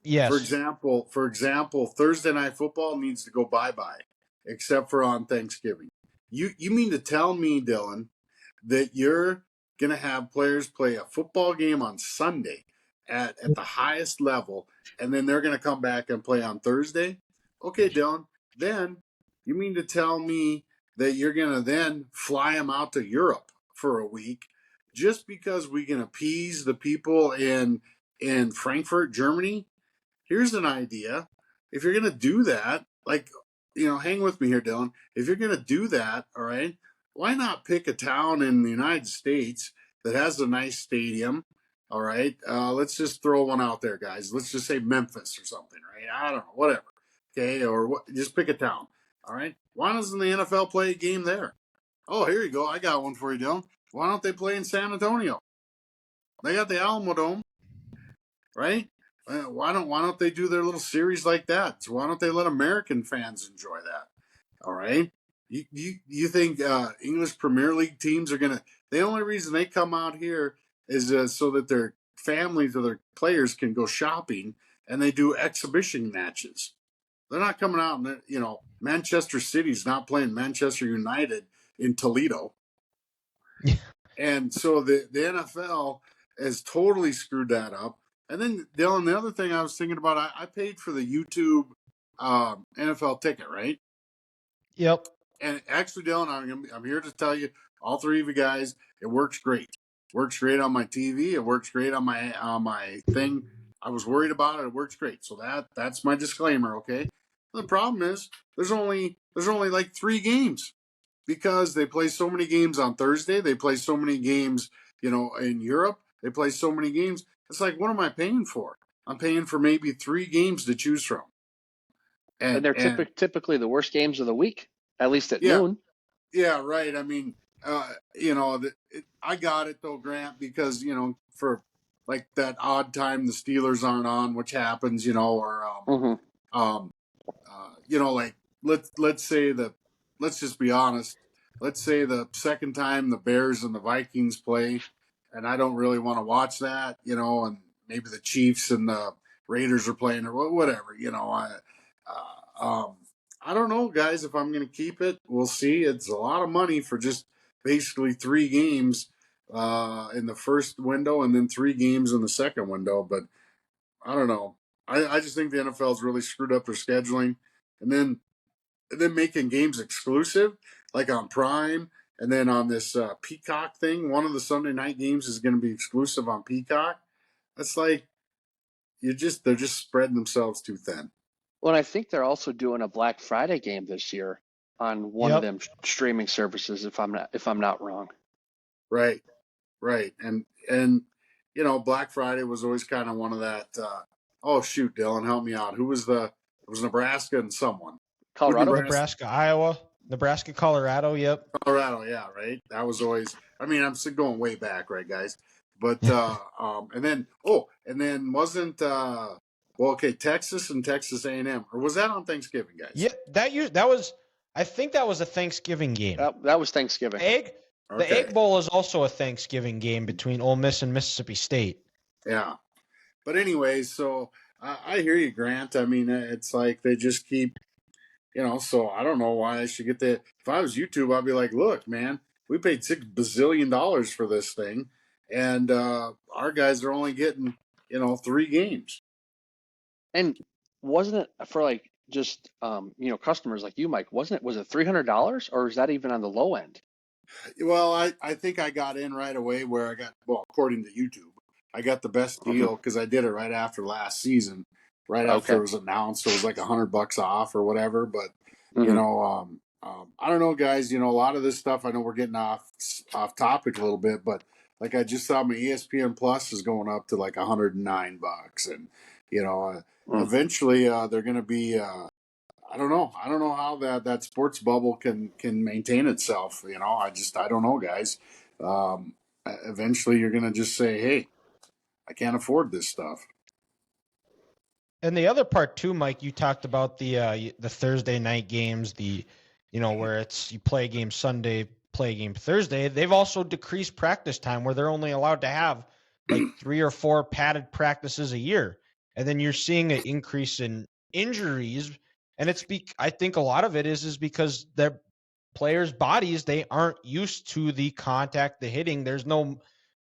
Yes. For example, Thursday Night Football needs to go bye-bye, except for on Thanksgiving. You mean to tell me, Dylan, that you're going to have players play a football game on Sunday at the highest level, and then they're going to come back and play on Thursday? Okay, Dylan, then you mean to tell me that you're going to then fly them out to Europe for a week just because we can appease the people in Frankfurt, Germany? Here's an idea. If you're going to do that, hang with me here, Dylan. If you're going to do that, all right, why not pick a town in the United States that has a nice stadium? All right. Let's just throw one out there, guys. Let's just say Memphis or something, right? I don't know, whatever. Okay. Or just pick a town. All right. Why doesn't the NFL play a game there? Oh, here you go. I got one for you, Dylan. Why don't they play in San Antonio? They got the Alamo Dome, right? Why don't they do their little series like that? So why don't they let American fans enjoy that? All right. You think English Premier League teams are gonna? The only reason they come out here is so that their families or their players can go shopping, and they do exhibition matches. They're not coming out and Manchester City's not playing Manchester United in Toledo. And so the NFL has totally screwed that up. And then, Dylan, the other thing I was thinking about, I paid for the YouTube NFL ticket, right? Yep. And actually, Dylan, I'm here to tell you, all 3 of you guys, it works great. Works great on my TV. It works great on my thing. I was worried about it. It works great. So that's my disclaimer, okay? The problem is there's only 3 games because they play so many games on Thursday. They play so many games, in Europe. They play so many games. It's like, what am I paying for? I'm paying for maybe 3 games to choose from. And they're typically the worst games of the week, at least at noon. Yeah, right. I mean, I got it though, Grant, because, for that odd time the Steelers aren't on, which happens, or, let's just be honest. Let's say the second time the Bears and the Vikings play, and I don't really want to watch that, and maybe the Chiefs and the Raiders are playing or whatever, I don't know, guys, if I'm going to keep it. We'll see. It's a lot of money for just basically 3 games in the first window and then 3 games in the second window. But I don't know. I just think the NFL's really screwed up their scheduling, and then making games exclusive, like on Prime, and then on this Peacock thing. One of the Sunday night games is going to be exclusive on Peacock. That's like they're just spreading themselves too thin. Well, I think they're also doing a Black Friday game this year on one of them streaming services, if I'm not wrong. Right. And Black Friday was always kind of one of that. Oh shoot, Dylan, help me out. It was Nebraska and someone. Colorado, Nebraska, Iowa, Nebraska, Colorado. Yep. Colorado, yeah, right. That was always. I mean, I'm still going way back, right, guys? But and then wasn't Texas and Texas A&M, or was that on Thanksgiving, guys? Yeah, that was. I think that was a Thanksgiving game. That was Thanksgiving. The Egg Bowl is also a Thanksgiving game between Ole Miss and Mississippi State. Yeah, but anyways, so I hear you, Grant. I mean, it's like they just keep, So I don't know why I should get that. If I was YouTube, I'd be like, look, man, we paid $6 bazillion for this thing, and our guys are only getting 3 games. And wasn't it for just customers like you, Mike? Was it $300, or is that even on the low end? Well, I think I got in right away where I got, well, according to YouTube, I got the best deal because I did it right after last season, right after Okay. it was announced. So it was like $100 off or whatever. But, Hmm. I don't know, guys, a lot of this stuff, I know we're getting off topic a little bit, but like I just saw my ESPN Plus is going up to like $109. And, eventually they're going to be, I don't know. I don't know how that sports bubble can maintain itself. I don't know, guys. Eventually, you're gonna just say, "Hey, I can't afford this stuff." And the other part too, Mike, you talked about the Thursday night games, where it's you play a game Sunday, play a game Thursday. They've also decreased practice time where they're only allowed to have like 3 or 4 padded practices a year. And then you're seeing an increase in injuries, and I think a lot of it is because their players' bodies, they aren't used to the contact, the hitting. There's no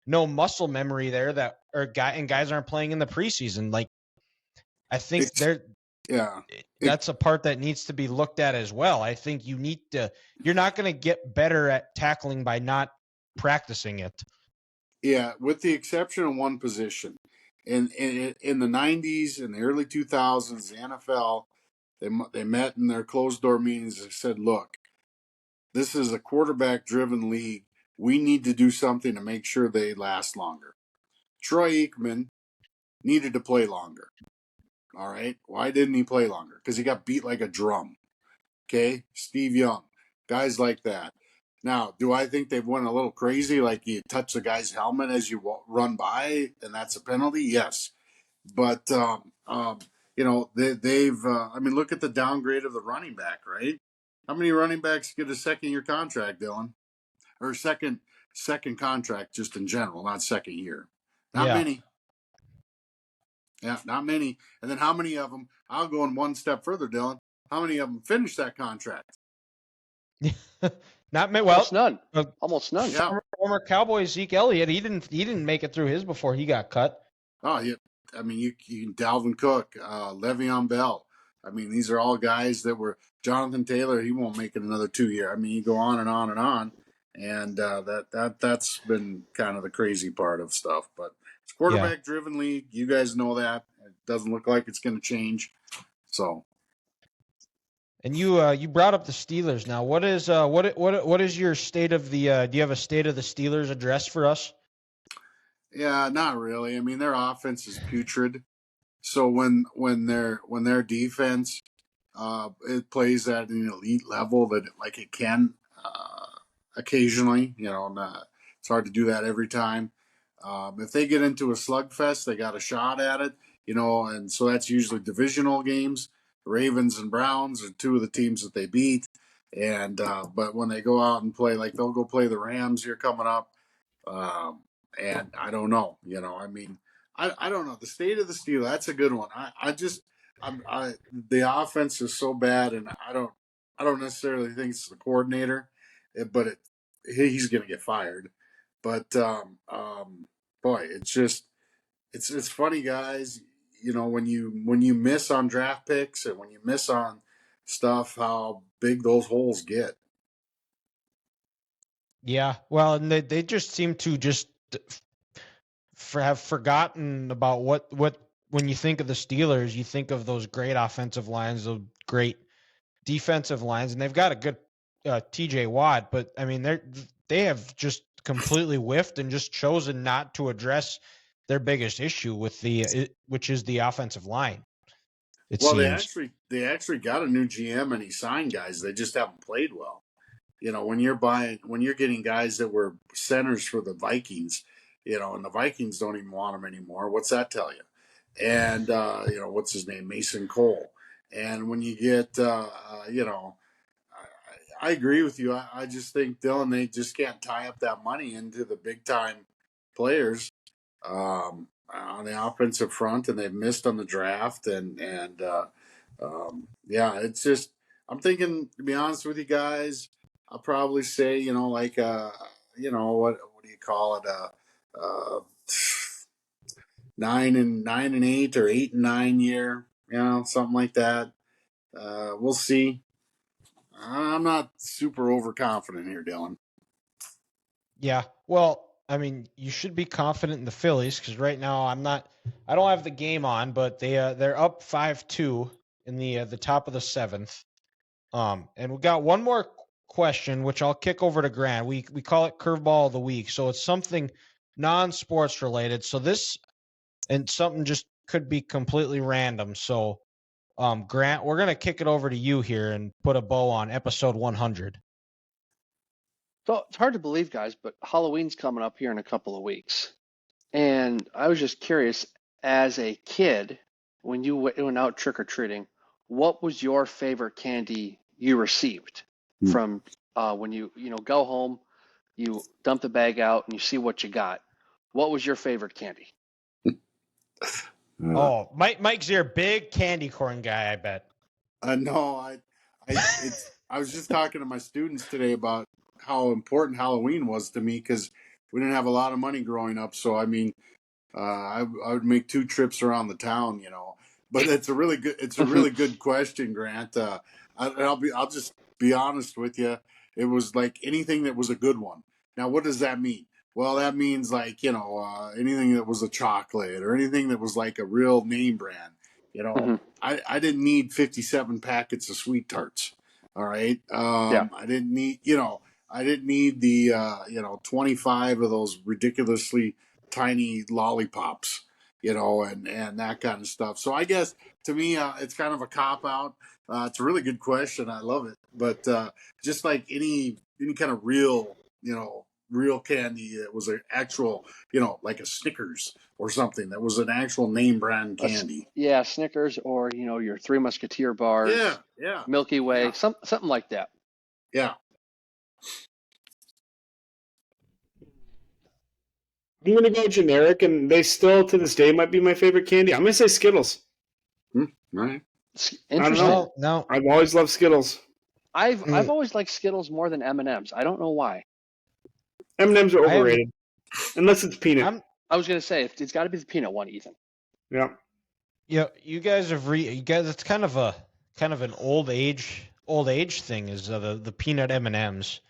muscle memory there guys aren't playing in the preseason. Like I think It's yeah. that's a part that needs to be looked at as well. I think you're not going to get better at tackling by not practicing it. Yeah, with the exception of one position. In the 90s and the early 2000s, the NFL, they met in their closed door meetings and said, "Look, this is a quarterback driven league. We need to do something to make sure they last longer." Troy Aikman needed to play longer. All right. Why didn't he play longer? Because he got beat like a drum. Okay. Steve Young, guys like that. Now, do I think they've went a little crazy? Like you touch the guy's helmet as you run by, and that's a penalty? Yes. But, they've, I mean, look at the downgrade of the running back, right? How many running backs get a second year contract, Dylan? Or second contract just in general, not second year. Not Yeah. many. Yeah, not many. And then how many of them? I'll go in one step further, Dylan. How many of them finish that contract? Not well. Almost none. Almost none. Yeah. Former Cowboy Zeke Elliott, he didn't make it through his before he got cut. Oh, yeah. I mean, you Dalvin Cook, Le'Veon Bell. I mean, these are all guys that were Jonathan Taylor. He won't make it another 2 year. I mean, you go on and on and on, and that's been kind of the crazy part of stuff. But it's quarterback driven league. You guys know that. It doesn't look like it's going to change. So. And you brought up the Steelers. Now, what is your state of the? Do you have a state of the Steelers address for us? Yeah, not really. I mean, their offense is putrid. So when their defense it plays at an elite level that it can occasionally, it's hard to do that every time. If they get into a slugfest, they got a shot at it, and so that's usually divisional games. Ravens and Browns are two of the teams that they beat, and but when they go out and play, like they'll go play the Rams here coming up, and I don't know, I mean, I don't know the state of the Steelers. That's a good one. The offense is so bad, and I don't necessarily think it's the coordinator, but he's going to get fired. But boy, it's funny, guys. When you miss on draft picks and when you miss on stuff, how big those holes get. Yeah, well, and they just seem to just have forgotten about what when you think of the Steelers, you think of those great offensive lines, those great defensive lines, and they've got a good TJ Watt, but I mean they have just completely whiffed and just chosen not to address their biggest issue with which is the offensive line. It seems. They actually got a new GM and he signed guys. They just haven't played well. When you're getting guys that were centers for the Vikings, and the Vikings don't even want them anymore. What's that tell you? And what's his name, Mason Cole. And when you get, I agree with you. I just think, Dylan, they just can't tie up that money into the big time players on the offensive front, and they've missed on the draft. It's just, I'm thinking, to be honest with you guys, I'll probably say, what do you call it? 9-8 or 8-9 year, something like that. We'll see. I'm not super overconfident here, Dylan. Yeah. Well, I mean, you should be confident in the Phillies because right now I don't have the game on, but they're up 5-2 in the top of the seventh. And we got one more question, which I'll kick over to Grant. We call it Curveball of the Week, so it's something non-sports related. So this and something just could be completely random. So, Grant, we're gonna kick it over to you here and put a bow on episode 100. So it's hard to believe, guys, but Halloween's coming up here in a couple of weeks. And I was just curious, as a kid, when you went out trick-or-treating, what was your favorite candy you received from when you go home, you dump the bag out and you see what you got. What was your favorite candy? Oh, Mike Zier, big candy corn guy, I bet. No, I was just talking to my students today about how important Halloween was to me because we didn't have a lot of money growing up. So, I mean, I would make 2 trips around the town, But it's a really good question, Grant. I'll just be honest with you. It was like anything that was a good one. Now, what does that mean? Well, that means like anything that was a chocolate or anything that was like a real name brand. I didn't need 57 packets of sweet tarts. All right. Yeah. I didn't need the 25 of those ridiculously tiny lollipops, and that kind of stuff. So I guess to me, it's kind of a cop out. It's a really good question. I love it. But just like any kind of real candy that was an actual, like a Snickers or something that was an actual name brand candy. Yeah, Snickers or, your Three Musketeer bars. Yeah. Milky Way, Yeah. something like that. Yeah. I'm going to go generic, and they still, to this day, might be my favorite candy. I'm going to say Skittles. Right. I don't know. No. I've always loved Skittles. I've always liked Skittles more than M&Ms. I don't know why. M&Ms are overrated, unless it's peanut. I was going to say, it's got to be the peanut one, Ethan. Yeah. Yeah, you guys have it's kind of an old age thing is the peanut M&Ms.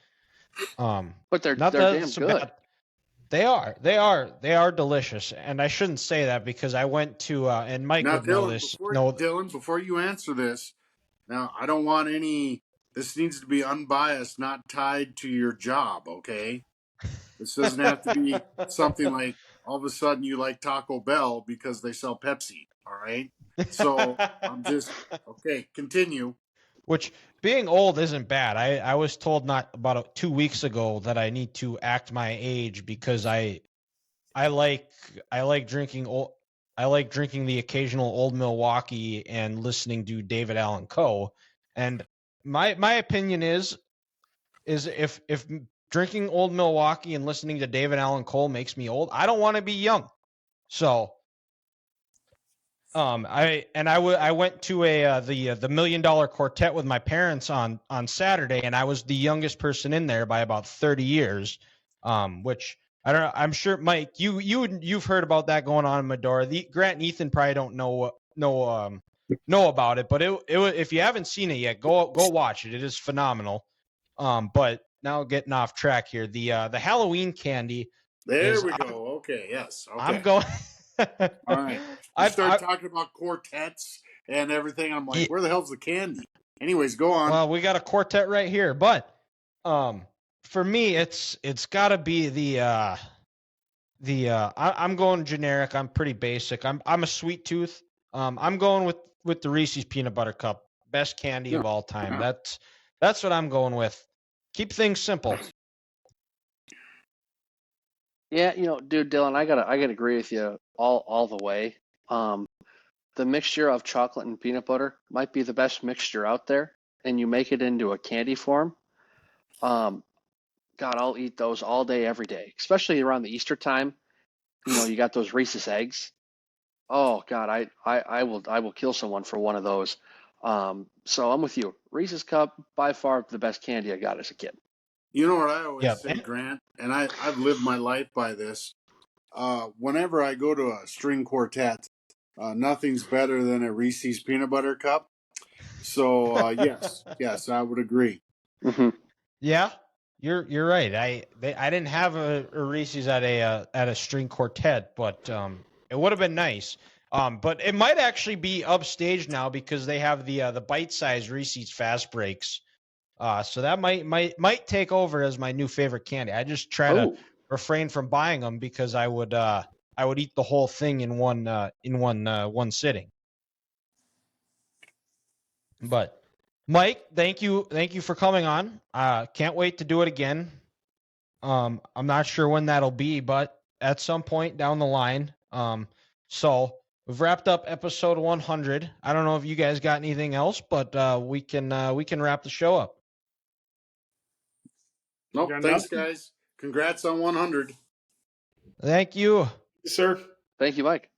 But they're damn good. Bad. They are delicious, and I shouldn't say that because I went to and Mike would know this. Dylan, before you answer this, now I don't want any. This needs to be unbiased, not tied to your job. Okay, this doesn't have to be something like all of a sudden you like Taco Bell because they sell Pepsi. All right, so I'm just okay. Continue. Which being old isn't bad. I was told not about 2 weeks ago that I need to act my age because I like drinking the occasional Old Milwaukee and listening to David Allan Coe. And my opinion is if drinking Old Milwaukee and listening to David Allan Coe makes me old, I don't want to be young. So I went to the $1 Million Quartet with my parents on Saturday, and I was the youngest person in there by about 30 years. Which I don't know. I'm sure Mike, you've heard about that going on in Medora. Grant and Ethan probably don't know about it, but if you haven't seen it yet, go watch it. It is phenomenal. But now getting off track here, the Halloween candy. There we go. Okay, yes. Okay. I'm going. All right. I started talking about quartets and everything. I'm like, where the hell's the candy? Anyways, go on. Well, we got a quartet right here, but for me, it's got to be I'm going generic. I'm pretty basic. I'm a sweet tooth. I'm going with the Reese's Peanut Butter Cup, best candy of all time. Yeah. That's what I'm going with. Keep things simple. Yeah, dude, Dylan, I gotta agree with you all the way. The mixture of chocolate and peanut butter might be the best mixture out there, and you make it into a candy form. God, I'll eat those all day, every day, especially around the Easter time. You got those Reese's eggs. Oh God, I will kill someone for one of those. So I'm with you. Reese's Cup, by far the best candy I got as a kid. You know what I always say, Grant, and I've lived my life by this. Whenever I go to a string quartet, nothing's better than a Reese's Peanut Butter Cup. So yes, I would agree. Mm-hmm. Yeah, You're right. I didn't have a Reese's at a string quartet, but it would have been nice. But it might actually be upstage now because they have the bite-sized Reese's fast breaks. So that might take over as my new favorite candy. I just try to refrain from buying them because I would eat the whole thing in one sitting. But Mike, thank you for coming on. Can't wait to do it again. I'm not sure when that'll be, but at some point down the line. So we've wrapped up episode 100. I don't know if you guys got anything else, but we can wrap the show up. Nope. Thanks, guys. Congrats on 100. Thank you, sir. Thank you, Mike.